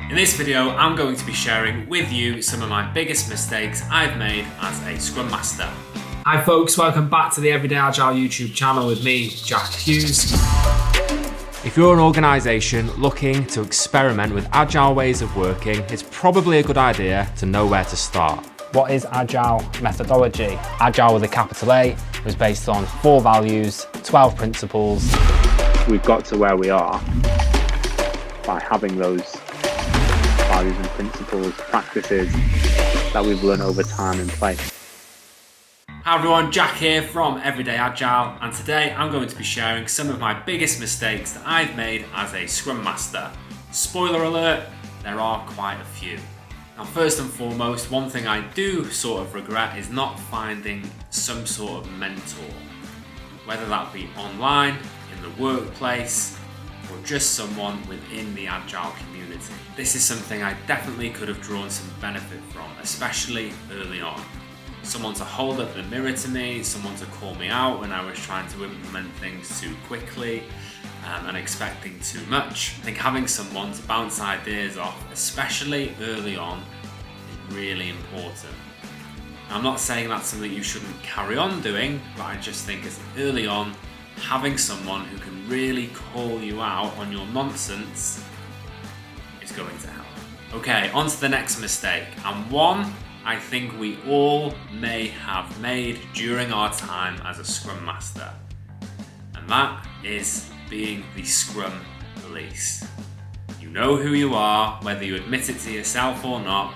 In this video, I'm going to be sharing with you some of my biggest mistakes I've made as a Scrum Master. Hi folks, welcome back to the Everyday Agile YouTube channel with me, Jack Hughes. If you're an organisation looking to experiment with agile ways of working, it's probably a good idea to know where to start. What is Agile methodology? Agile with a capital A was based on 4 values, 12 principles. We've got to where we are by having those values and principles, practices that we've learned over time in place. Hi everyone, Jack here from Everyday Agile, and today I'm going to be sharing some of my biggest mistakes that I've made as a Scrum Master. Spoiler alert, there are quite a few. Now first and foremost, one thing I do sort of regret is not finding some sort of mentor. Whether that be online, in the workplace, or just someone within the Agile community. This is something I definitely could have drawn some benefit from, especially early on. Someone to hold up the mirror to me, someone to call me out when I was trying to implement things too quickly and expecting too much. I think having someone to bounce ideas off, especially early on, is really important. Now, I'm not saying that's something you shouldn't carry on doing, but I just think as early on, having someone who can really call you out on your nonsense is going to help. Okay, on to the next mistake, and one I think we all may have made during our time as a Scrum Master, and that is being the Scrum Police. You know who you are, whether you admit it to yourself or not.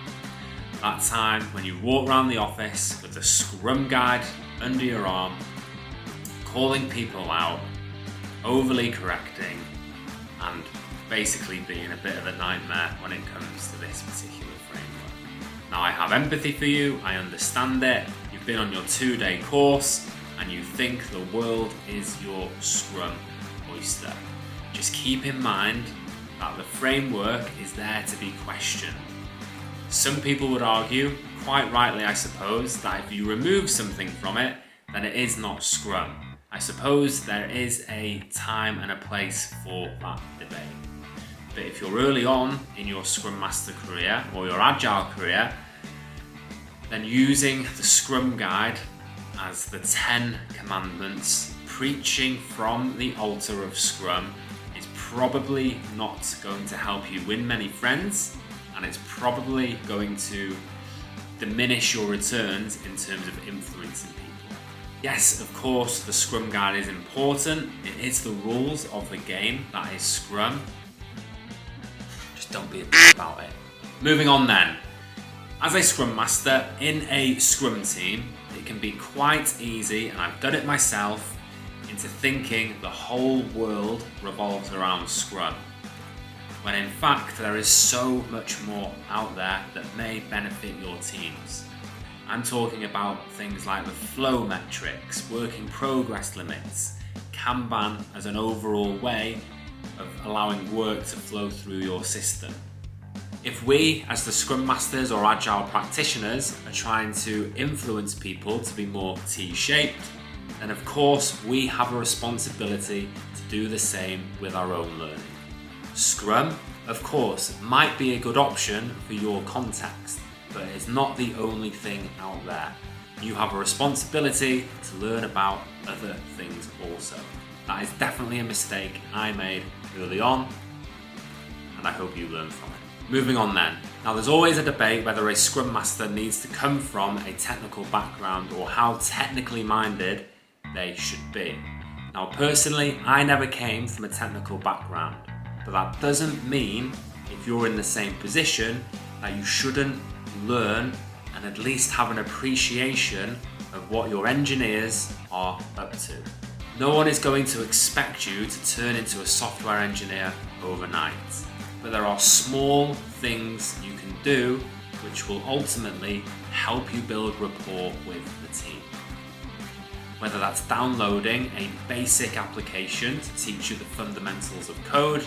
That time when you walk around the office with the Scrum Guide under your arm, calling people out, overly correcting, and basically being a bit of a nightmare when it comes to this particular framework. Now I have empathy for you, I understand it, you've been on your 2-day course and you think the world is your Scrum oyster. Just keep in mind that the framework is there to be questioned. Some people would argue, quite rightly I suppose, that if you remove something from it, then it is not Scrum. I suppose there is a time and a place for that debate. But if you're early on in your Scrum Master career or your Agile career, then using the Scrum Guide as the 10 commandments, preaching from the altar of Scrum, is probably not going to help you win many friends, and it's probably going to diminish your returns in terms of influencing people. Yes, of course, the Scrum Guide is important. It is the rules of the game that is Scrum. Just don't be a bitch about it. Moving on then. As a Scrum Master in a Scrum team, it can be quite easy, and I've done it myself, into thinking the whole world revolves around Scrum, when in fact there is so much more out there that may benefit your teams. I'm talking about things like the flow metrics, working progress limits, Kanban as an overall way of allowing work to flow through your system. If we, as the Scrum Masters or Agile practitioners, are trying to influence people to be more T-shaped, then of course we have a responsibility to do the same with our own learning. Scrum, of course, might be a good option for your context, but it's not the only thing out there. You have a responsibility to learn about other things also. That is definitely a mistake I made early on, and I hope you learn from it. Moving on then. Now there's always a debate whether a Scrum Master needs to come from a technical background or how technically minded they should be. Now personally, I never came from a technical background, but that doesn't mean if you're in the same position that you shouldn't learn and at least have an appreciation of what your engineers are up to. No one is going to expect you to turn into a software engineer overnight, but there are small things you can do which will ultimately help you build rapport with the team. Whether that's downloading a basic application to teach you the fundamentals of code,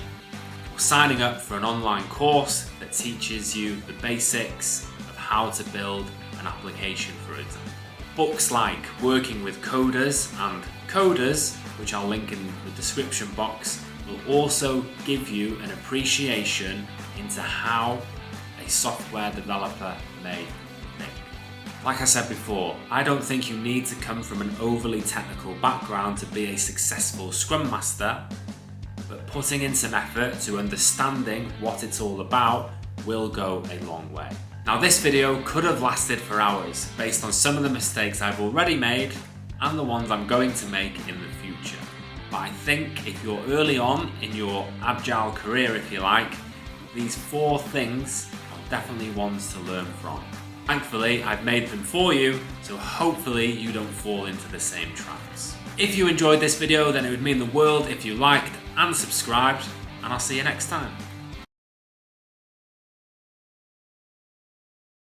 or signing up for an online course that teaches you the basics of how to build an application, for example. Books like Working with Coders and Coders, which I'll link in the description box, will also give you an appreciation into how a software developer may think. Like I said before, I don't think you need to come from an overly technical background to be a successful Scrum Master, but putting in some effort to understanding what it's all about will go a long way. Now, this video could have lasted for hours based on some of the mistakes I've already made and the ones I'm going to make in the future. But I think if you're early on in your Agile career, if you like, these 4 things are definitely ones to learn from. Thankfully, I've made them for you, so hopefully you don't fall into the same traps. If you enjoyed this video, then it would mean the world if you liked and subscribed, and I'll see you next time.